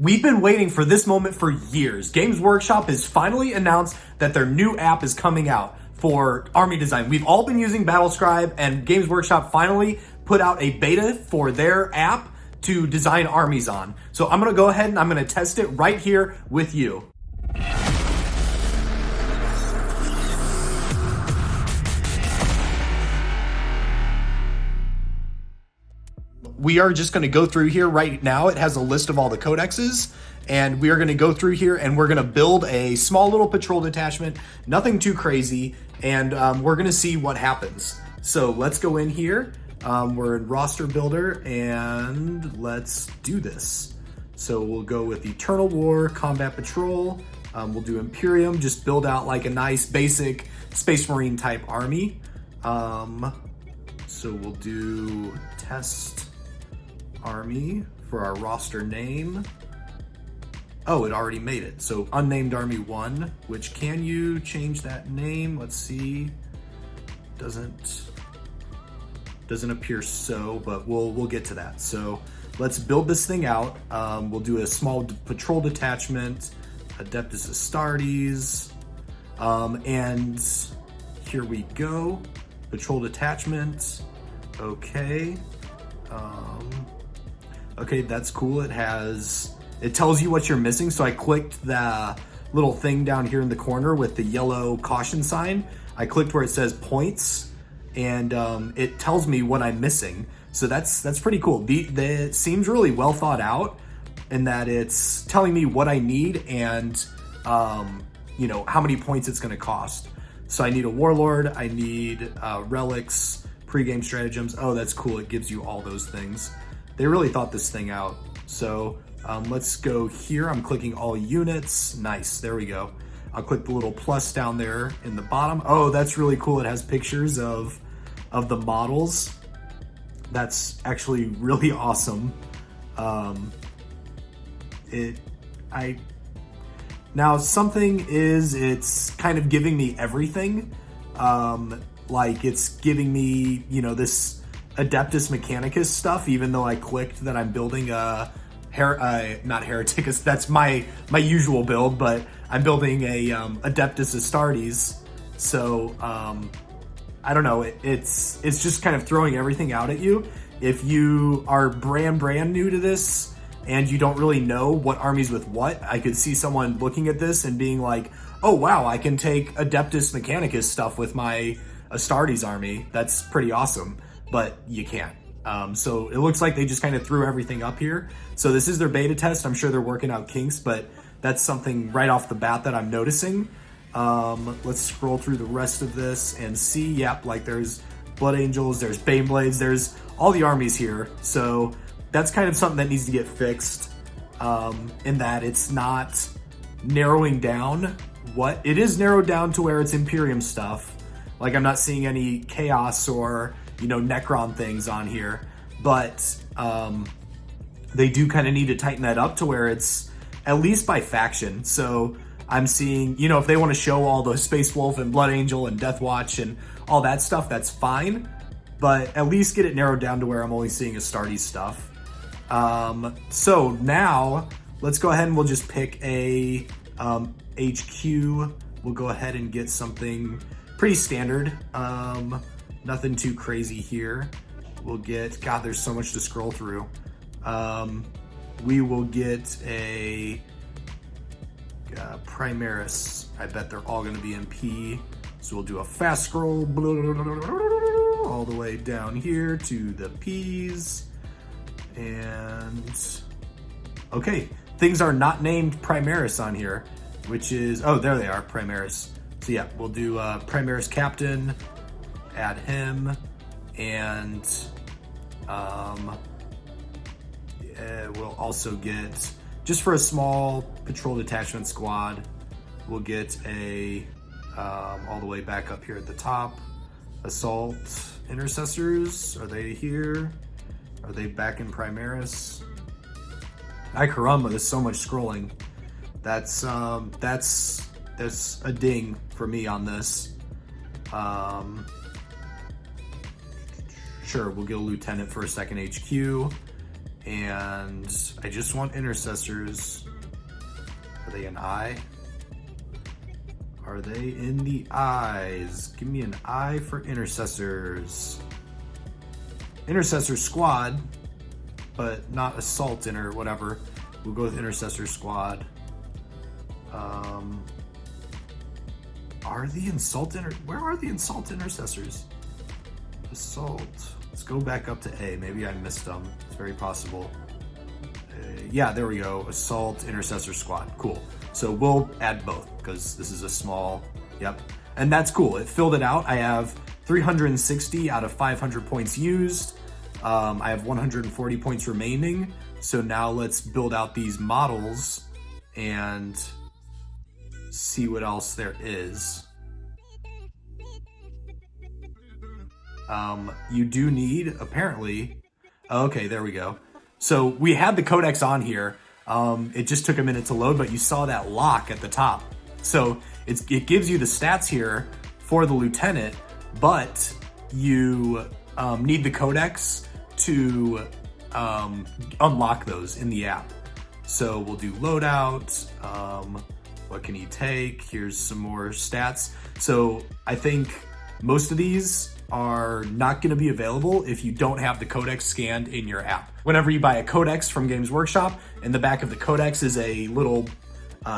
We've been waiting for this moment for years. Games Workshop has finally announced that their new app is coming out for army design. We've all been using Battlescribe, and Games Workshop finally put out a beta for their app to design armies on. So I'm gonna go ahead and I'm gonna test it right here with you. We are just going to go through here right now. It has a list of all the codexes, and we are going to go through here and we're going to build a small little patrol detachment, nothing too crazy, and we're going to see what happens. So let's go in here. We're in roster builder and let's do this. So we'll go with Eternal War, Combat Patrol. We'll do Imperium, just build out like a nice basic Space Marine type army. So we'll do test army for our roster name. Oh, it already made it. So unnamed army 1, which can you change that name? Let's see. Doesn't appear so, but we'll get to that. So let's build this thing out. We'll do a small patrol detachment, Adeptus Astartes, and here we go. Patrol detachment. Okay. Okay, that's cool. It tells you what you're missing. So I clicked the little thing down here in the corner with the yellow caution sign. I clicked where it says points, and it tells me what I'm missing. So that's pretty cool. It seems really well thought out in that it's telling me what I need and how many points it's going to cost. So I need a warlord. I need relics, pregame stratagems. Oh, that's cool. It gives you all those things. They really thought this thing out. So let's go here. I'm clicking all units. Nice, there we go. I'll click the little plus down there in the bottom. Oh, that's really cool. It has pictures of the models. That's actually really awesome. Now something is, it's kind of giving me everything. Like it's giving me, this Adeptus Mechanicus stuff, even though I clicked that I'm building not Hereticus, that's my usual build, but I'm building a Adeptus Astartes. So I don't know, it's just kind of throwing everything out at you. If you are brand new to this and you don't really know what armies with what, I could see someone looking at this and being like, oh wow, I can take Adeptus Mechanicus stuff with my Astartes army. That's pretty awesome. But you can't. So it looks like they just kind of threw everything up here. So this is their beta test. I'm sure they're working out kinks, but that's something right off the bat that I'm noticing. Let's scroll through the rest of this and see. Yep, like there's Blood Angels, there's Baneblades, there's all the armies here. So that's kind of something that needs to get fixed, in that it's not narrowing down what it is narrowed down to where it's Imperium stuff. Like I'm not seeing any Chaos or Necron things on here, but they do kind of need to tighten that up to where it's at least by faction. So I'm seeing, if they want to show all the Space Wolf and Blood Angel and Death Watch and all that stuff, that's fine, but at least get it narrowed down to where I'm only seeing Astartes stuff. So now let's go ahead and we'll just pick a HQ. We'll go ahead and get something pretty standard. Nothing too crazy here. We'll get, God, there's so much to scroll through. We will get a Primaris. I bet they're all going to be in P. So we'll do a fast scroll all the way down here to the P's. And okay, things are not named Primaris on here, which is, oh, there they are, Primaris. So yeah, we'll do Primaris Captain, add him, and we'll also get, just for a small patrol detachment squad, we'll get a, all the way back up here at the top, Assault Intercessors. Are they here? Are they back in Primaris? Ay caramba, there's so much scrolling. That's a ding for me on this. Sure, we'll get a lieutenant for a second HQ. And I just want intercessors. Are they an eye? Are they in the eyes? Give me an eye for intercessors. Intercessor squad, but not assault or whatever. We'll go with intercessor squad. Are the where are the assault intercessors? Assault. Let's go back up to A. Maybe I missed them. It's very possible. Yeah, there we go. Assault intercessor squad. Cool. So we'll add both because this is a small. Yep. And that's cool. It filled it out. I have 360 out of 500 points used. I have 140 points remaining. So now let's build out these models and see what else there is. You do need, apparently, okay, there we go. So we had the codex on here. It just took a minute to load, but you saw that lock at the top. So it gives you the stats here for the lieutenant, but you need the codex to unlock those in the app. So we'll do loadout. What can he take? Here's some more stats. So I think most of these are not going to be available if you don't have the codex scanned in your app. Whenever you buy a codex from Games Workshop, in the back of the codex is a little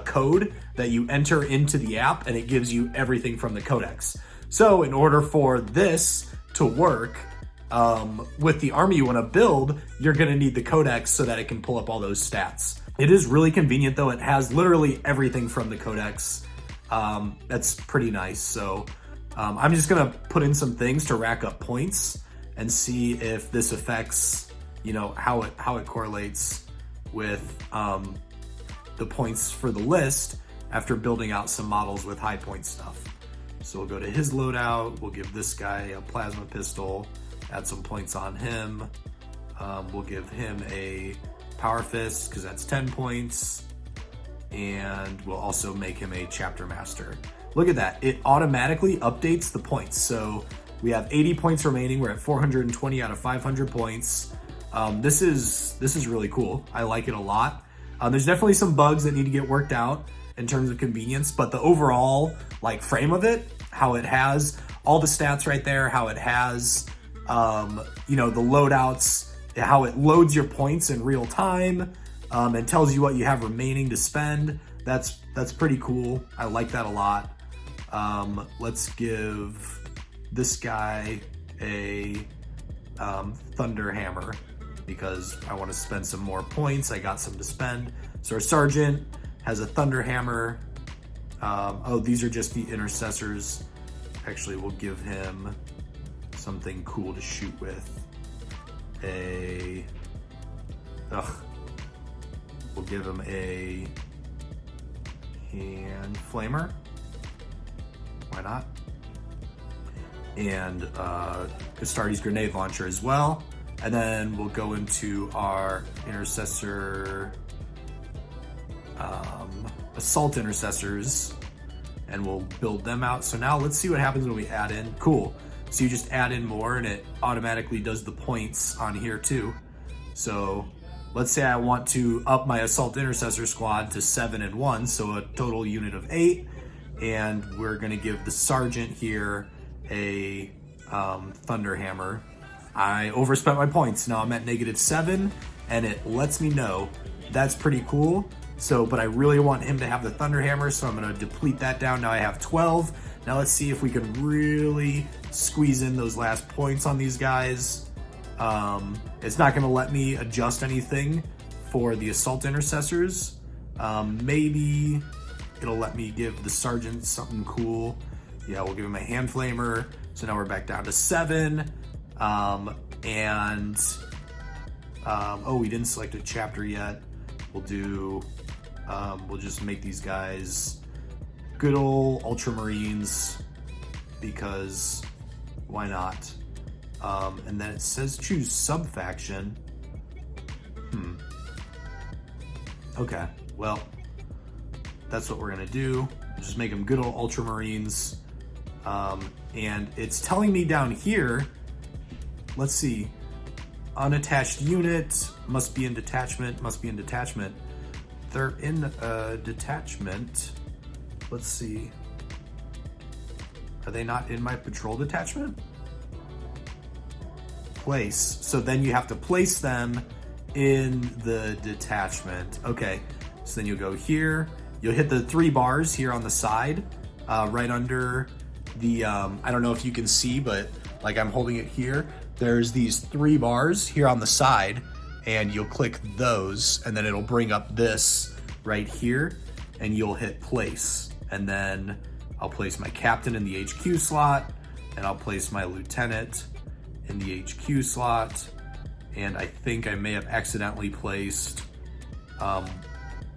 code that you enter into the app, and it gives you everything from the codex. So in order for this to work with the army you want to build, you're going to need the codex so that it can pull up all those stats. It is really convenient though. It has literally everything from the codex. That's pretty nice. So I'm just gonna put in some things to rack up points and see if this affects, you know, how it correlates with the points for the list after building out some models with high point stuff. So we'll go to his loadout. We'll give this guy a plasma pistol, add some points on him. We'll give him a power fist because that's 10 points. And we'll also make him a chapter master. Look at that. It automatically updates the points. So we have 80 points remaining. We're at 420 out of 500 points. This is really cool. I like it a lot. There's definitely some bugs that need to get worked out in terms of convenience, but the overall like frame of it, how it has all the stats right there, how it has, you know, the loadouts, how it loads your points in real time, and tells you what you have remaining to spend. That's pretty cool. I like that a lot. Let's give this guy a thunder hammer because I want to spend some more points. I got some to spend. So our sergeant has a thunder hammer. Oh, these are just the intercessors. Actually, we'll give him something cool to shoot with. We'll give him a hand flamer. Why not? And Castardi's grenade launcher as well. And then we'll go into our intercessor, assault intercessors, and we'll build them out. So now let's see what happens when we add in. Cool. So you just add in more and it automatically does the points on here too. So let's say I want to up my assault intercessor squad to 7 and 1, so a total unit of 8. And we're gonna give the sergeant here a thunder hammer. I overspent my points. Now I'm at -7 and it lets me know. That's pretty cool. So, but I really want him to have the thunder hammer, so I'm gonna deplete that down. Now I have 12. Now let's see if we can really squeeze in those last points on these guys. It's not gonna let me adjust anything for the assault intercessors. Maybe it'll let me give the sergeant something cool. Yeah, we'll give him a hand flamer. So now we're back down to 7. Oh, we didn't select a chapter yet. We'll do, we'll just make these guys good old Ultramarines because why not? And then it says choose sub-faction. Okay, well, that's what we're gonna do. Just make them good old Ultramarines. And it's telling me down here, let's see. Unattached unit, must be in detachment, must be in detachment. They're in detachment. Let's see. Are they not in my patrol detachment? Place. So then you have to place them in the detachment. Okay, so then you'll go here. You'll hit the 3 bars here on the side, right under the, I don't know if you can see, but like I'm holding it here. There's these 3 bars here on the side, and you'll click those, and then it'll bring up this right here, and you'll hit place. And then I'll place my captain in the HQ slot, and I'll place my lieutenant in the HQ slot. And I think I may have accidentally placed,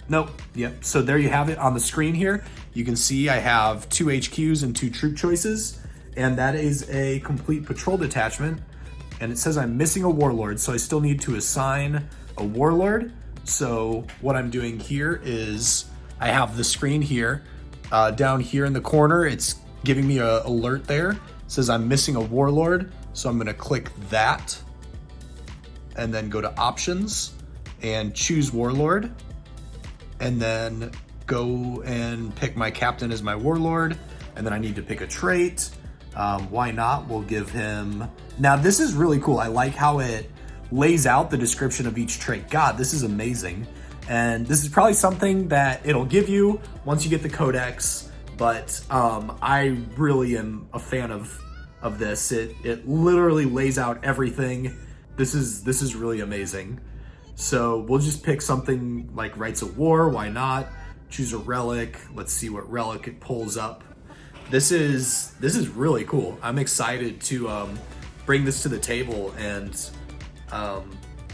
nope, yep. So there you have it on the screen here. You can see I have 2 HQs and 2 troop choices, and that is a complete patrol detachment. And it says I'm missing a warlord, so I still need to assign a warlord. So what I'm doing here is I have the screen here, down here in the corner, it's giving me an alert there. It says I'm missing a warlord, so I'm gonna click that, and then go to options and choose warlord, and then go and pick my captain as my warlord, and then I need to pick a trait. Why not? We'll give him, now this is really cool. I like how it lays out the description of each trait. God, this is amazing. And this is probably something that it'll give you once you get the codex, but I really am a fan of this. It literally lays out everything. This is really amazing. So we'll just pick something like Rites of War, why not? Choose a relic. Let's see what relic it pulls up. This is really cool. I'm excited to bring this to the table and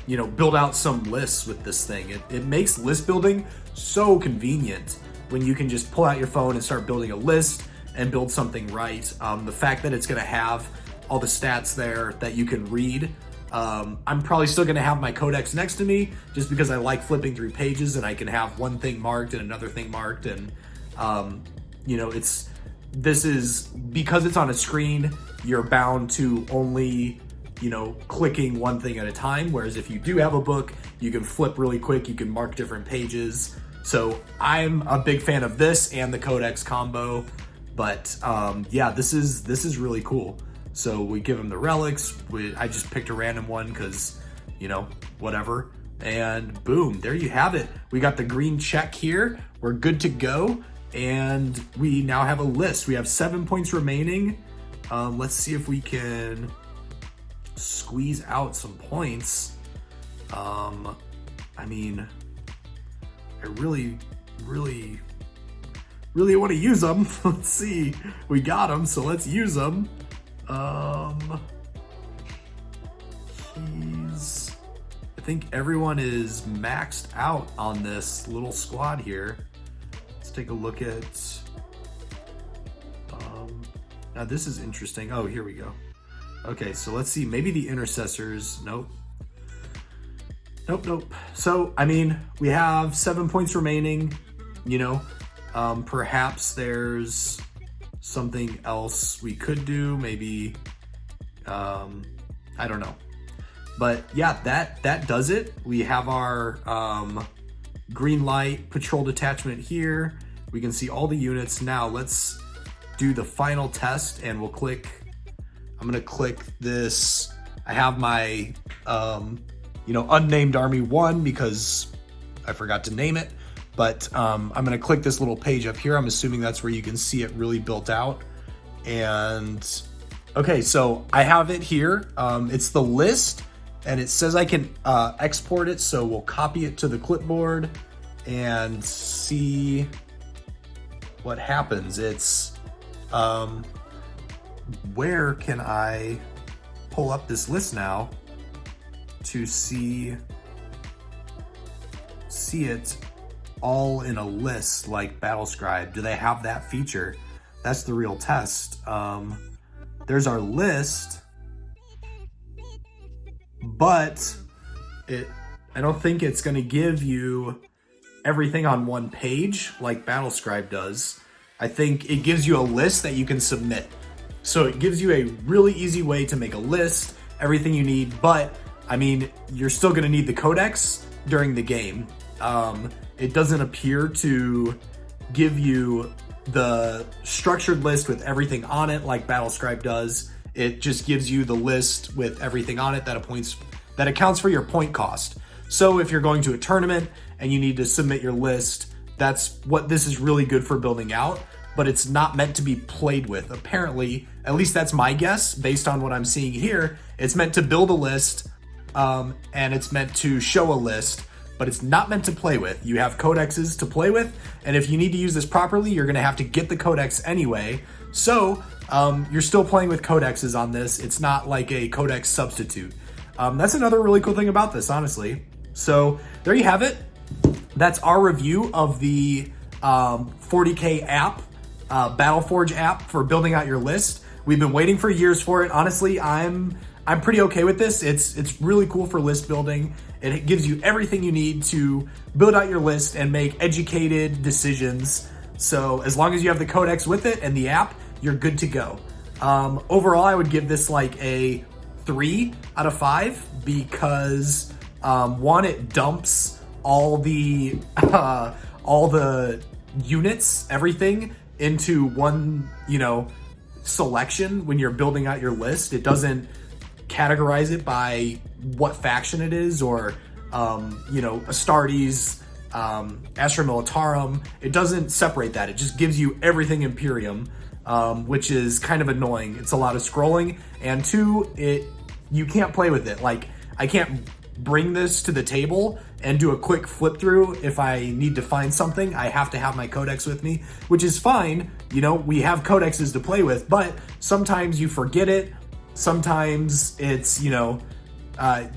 you know, build out some lists with this thing. It makes list building so convenient when you can just pull out your phone and start building a list and build something right. The fact that it's gonna have all the stats there that you can read. I'm probably still gonna have my codex next to me just because I like flipping through pages and I can have one thing marked and another thing marked. And you know, this is, because it's on a screen, you're bound to only, you know, clicking one thing at a time. Whereas if you do have a book, you can flip really quick, you can mark different pages. So I'm a big fan of this and the codex combo, but yeah, this is really cool. So we give him the relics. I just picked a random one because, you know, whatever. And boom, there you have it. We got the green check here. We're good to go. And we now have a list. We have 7 points remaining. Let's see if we can squeeze out some points. I mean, I really want to use them. Let's see. We got them, so let's use them. I think everyone is maxed out on this little squad here. Let's take a look at, now this is interesting. Oh, here we go. Okay, so let's see, maybe the intercessors, nope. Nope. So, I mean, we have 7 points remaining, you know, perhaps there's something else we could do, maybe, I don't know. But yeah, that does it. We have our green light patrol detachment here. We can see all the units. Now let's do the final test and we'll click, I'm gonna click this. I have my, you know, unnamed army 1 because I forgot to name it. But I'm gonna click this little page up here. I'm assuming that's where you can see it really built out. And okay, so I have it here. It's the list and it says I can export it. So we'll copy it to the clipboard and see what happens. It's, where can I pull up this list now to see it all in a list like Battlescribe? Do they have that feature? That's the real test. There's our list, but I don't think it's gonna give you everything on one page like Battlescribe does. I think it gives you a list that you can submit. So it gives you a really easy way to make a list, everything you need, but I mean, you're still going to need the codex during the game. It doesn't appear to give you the structured list with everything on it like Battlescribe does. It just gives you the list with everything on it that accounts for your point cost. So if you're going to a tournament and you need to submit your list, that's what this is really good for building out, but it's not meant to be played with. Apparently, at least that's my guess based on what I'm seeing here. It's meant to build a list, and it's meant to show a list, but it's not meant to play with. You have codexes to play with, and if you need to use this properly, you're gonna have to get the codex anyway. So you're still playing with codexes on this. It's not like a codex substitute. That's another really cool thing about this, honestly. So there you have it. That's our review of the 40K app, Battleforge app for building out your list. We've been waiting for years for it. Honestly, I'm pretty okay with this. It's really cool for list building. It gives you everything you need to build out your list and make educated decisions. So as long as you have the codex with it and the app, you're good to go. Overall, I would give this like a 3 out of 5 because one, it dumps all the units, everything into one, selection when you're building out your list. It doesn't categorize it by what faction it is or, Astartes, Astra Militarum. It doesn't separate that. It just gives you everything Imperium, which is kind of annoying. It's a lot of scrolling, and 2, you can't play with it. Like, I can't bring this to the table and do a quick flip through if I need to find something. I have to have my codex with me, which is fine. We have codexes to play with, but sometimes you forget it. Sometimes it's,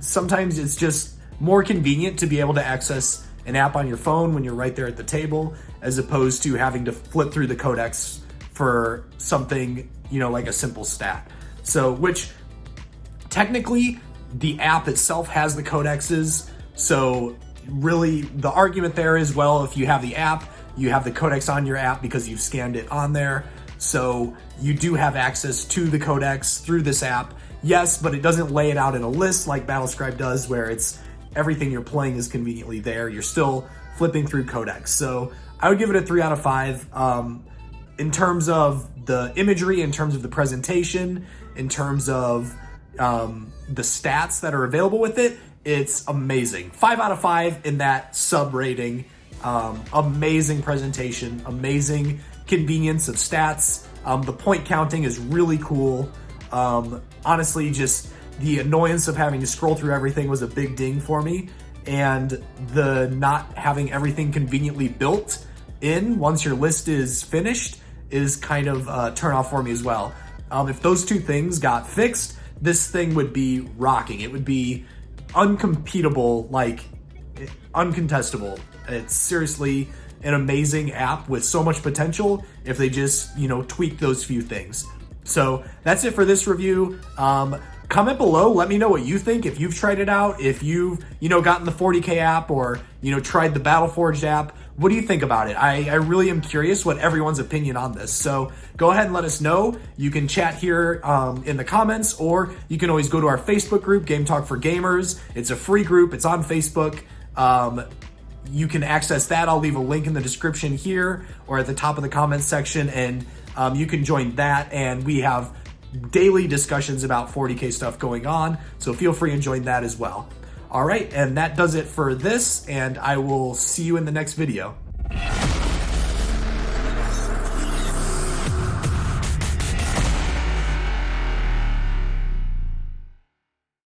sometimes it's just more convenient to be able to access an app on your phone when you're right there at the table, as opposed to having to flip through the codex for something, like a simple stat. So, which technically the app itself has the codexes. So really the argument there is, well, if you have the app, you have the codex on your app because you've scanned it on there. So you do have access to the codex through this app. Yes, but it doesn't lay it out in a list like Battlescribe does, where it's everything you're playing is conveniently there. You're still flipping through codex. So I would give it a 3 out of 5. In terms of the imagery, in terms of the presentation, in terms of the stats that are available with it, it's amazing. 5 out of 5 in that sub rating. Amazing presentation, amazing convenience of stats. The point counting is really cool. Honestly, just the annoyance of having to scroll through everything was a big ding for me. And the not having everything conveniently built in once your list is finished is kind of a turn off for me as well. If those two things got fixed, this thing would be rocking. It would be uncompetable, like uncontestable. It's seriously an amazing app with so much potential if they just, tweak those few things. So that's it for this review. Comment below, let me know what you think, if you've tried it out, if you've, gotten the 40K app or, tried the Battleforged app. What do you think about it? I really am curious what everyone's opinion on this. So go ahead and let us know. You can chat here in the comments, or you can always go to our Facebook group, Game Talk for Gamers. It's a free group. It's on Facebook. You can access that. I'll leave a link in the description here or at the top of the comments section, and you can join that. And we have daily discussions about 40K stuff going on, so feel free and join that as well. All right, and that does it for this, and I will see you in the next video.